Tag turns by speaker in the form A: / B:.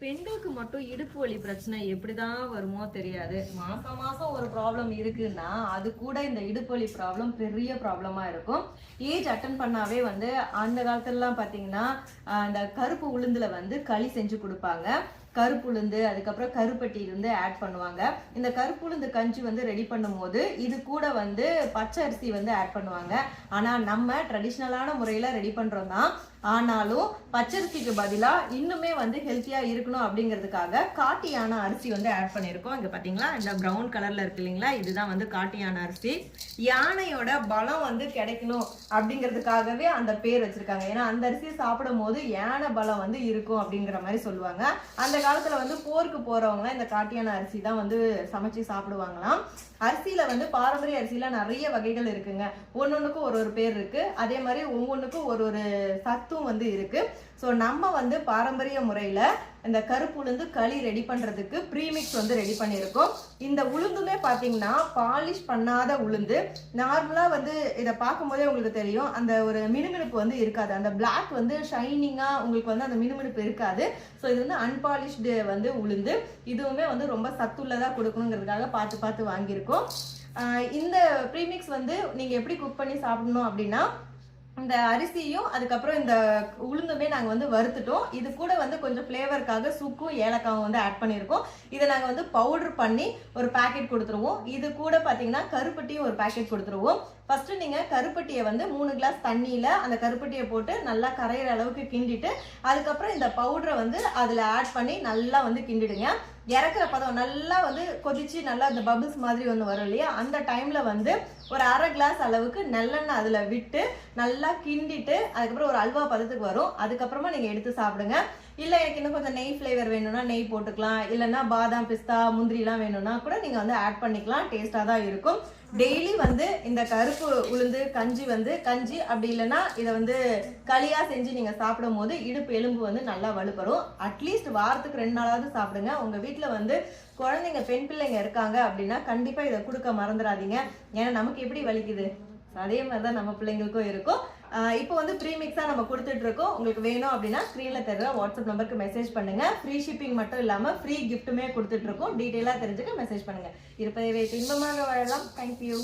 A: பெண்களுக்கு மட்டும் இடுப்பு வலி பிரச்சனை எப்படிதான் வருமோ தெரியாது. மாசம் மாசம் ஒரு ப்ராப்ளம் இருக்குன்னா அது கூட இந்த இடுப்பு வலி ப்ராப்ளம் பெரிய ப்ராப்ளமா இருக்கும். ஏஜ் அட்டன் பண்ணாவே வந்து அந்த காலத்துலலாம் பார்த்தீங்கன்னா அந்த கருப்பு உளுந்துல வந்து களி செஞ்சு கொடுப்பாங்க. கருப்பு உளுந்து அதுக்கப்புறம் கருப்பட்டி இருந்து ஆட் பண்ணுவாங்க. இந்த கருப்பு உளுந்து கஞ்சி வந்து ரெடி பண்ணும்போது இது கூட வந்து பச்சை அரிசி வந்து ஆட் பண்ணுவாங்க. ஆனா நம்ம ட்ரெடிஷ்னலான முறையில ரெடி பண்றோம் தான். ஆனாலும் பச்சரிசிக்கு பதிலா இன்னுமே வந்து ஹெல்த்தியா இருக்கணும் அப்படிங்கிறதுக்காக காட்டியான அரிசி வந்து ஆட் பண்ணியிருக்கோம். இங்க பாத்தீங்களா இந்த ப்ரௌன் கலர்ல இருக்கு இல்லைங்களா, இதுதான் வந்து காட்டியான அரிசி. யானையோட பலம் வந்து கிடைக்கணும் அப்படிங்கிறதுக்காகவே அந்த பேர் வச்சிருக்காங்க. ஏன்னா அந்த அரிசியை சாப்பிடும் போது யானை பலம் வந்து இருக்கும் அப்படிங்கிற மாதிரி சொல்லுவாங்க. அந்த காலத்துல வந்து போருக்கு போறவங்க இந்த காட்டியான அரிசி தான் வந்து சமைச்சு சாப்பிடுவாங்களாம். அரிசியில வந்து பாரம்பரிய அரிசியில நிறைய வகைகள் இருக்குங்க. ஒன்னொன்னுக்கும் ஒரு ஒரு பேர் இருக்கு. அதே மாதிரி ஒவ்வொன்றுக்கும் ஒரு ஒரு சத்தும் வந்து இருக்கு. ஸோ நம்ம வந்து பாரம்பரிய முறையில இந்த கருப்பு உளுந்து களி ரெடி பண்றதுக்கு ப்ரீமிக்ஸ் வந்து ரெடி பண்ணியிருக்கோம். இந்த உளுந்துமே பாத்தீங்கன்னா பாலிஷ் பண்ணாத உளுந்து. நார்மலா வந்து இதை பார்க்கும் போதே உங்களுக்கு தெரியும் அந்த ஒரு மினுமினுப்பு வந்து இருக்காது. அந்த பிளாக் வந்து ஷைனிங்கா உங்களுக்கு வந்து அந்த மினுமினுப்பு இருக்காது. ஸோ இது வந்து அன்பாலிஷ்டு வந்து உளுந்து. இதுவுமே வந்து ரொம்ப சத்துள்ளதா கொடுக்கணுங்கிறதுக்காக பார்த்து பார்த்து வாங்கியிருக்கோம். இந்த ப்ரீமிக்ஸ் வந்து நீங்க எப்படி குக் பண்ணி சாப்பிடணும் அப்படின்னா, இந்த அரிசியும் அதுக்கப்புறம் இந்த உளுந்துமே நாங்கள் வந்து வறுத்துட்டோம். இது கூட வந்து கொஞ்சம் ஃப்ளேவருக்காக சுக்கும் ஏலக்காவும் வந்து ஆட் பண்ணியிருக்கோம். இதை நாங்கள் வந்து பவுடர் பண்ணி ஒரு பேக்கெட் கொடுத்துருவோம். இது கூட பார்த்தீங்கன்னா கருப்பட்டியும் ஒரு பேக்கெட் கொடுத்துருவோம். ஃபர்ஸ்ட் நீங்க கருப்பட்டியை வந்து 3 கிளாஸ் தண்ணியில அந்த கருப்பட்டியை போட்டு நல்லா கரையிற அளவுக்கு கிண்டிட்டு அதுக்கப்புறம் இந்த பவுடரை வந்து அதுல ஆட் பண்ணி நல்லா வந்து கிண்டிடுங்க. இறக்குற பதம் நல்லா வந்து கொதிச்சு நல்லா இந்த பபிள்ஸ் மாதிரி ஒன்று வரும் இல்லையா, அந்த டைம்ல வந்து ஒரு அரை கிளாஸ் அளவுக்கு நல்லெண்ணெய் அதுல விட்டு நல்லா கிண்டிட்டு அதுக்கப்புறம் ஒரு அல்வா பதத்துக்கு வரும். அதுக்கப்புறமா நீங்க எடுத்து சாப்பிடுங்க. இல்ல எனக்கு இன்னும் கொஞ்சம் நெய் ஃபிளேவர் வேணும்னா நெய் போட்டுக்கலாம். இல்லைன்னா பாதாம் பிஸ்தா முந்திரிலாம் வேணும்னா கூட நீங்க வந்து ஆட் பண்ணிக்கலாம். டேஸ்டா தான் இருக்கும். டெய்லி வந்து இந்த கருப்பு உளுந்து கஞ்சி அப்படி இல்லைன்னா இதை வந்து களியா செஞ்சு நீங்க சாப்பிடும் போது இடுப்பு எலும்பு வந்து நல்லா வலுப்பெறும். அட்லீஸ்ட் வாரத்துக்கு 2 நாளாவது சாப்பிடுங்க. உங்க வீட்டுல வந்து குழந்தைங்க பெண் பிள்ளைங்க இருக்காங்க அப்படின்னா கண்டிப்பா இதை கொடுக்க மறந்துடாதீங்க. ஏன்னா நமக்கு எப்படி வலிக்குது அதே மாதிரிதான் நம்ம பிள்ளைங்களுக்கும் இருக்கும். இப்போ வந்து ப்ரீமிக்ஸா நம்ம கொடுத்துட்டு இருக்கோம். உங்களுக்கு வேணும் அப்படின்னா ஸ்க்ரீன்ல தெரியுற வாட்ஸ்அப் நம்பருக்கு மெசேஜ் பண்ணுங்க. ஃப்ரீ ஷிப்பிங் மட்டும் இல்லாம ஃப்ரீ கிஃப்ட்டுமே கொடுத்துட்டு இருக்கோம். டீட்டெயிலா தெரிஞ்சுக்க மெசேஜ் பண்ணுங்க. இருப்பதை வைத்து இன்பமாக வாழலாம். தேங்க்யூ.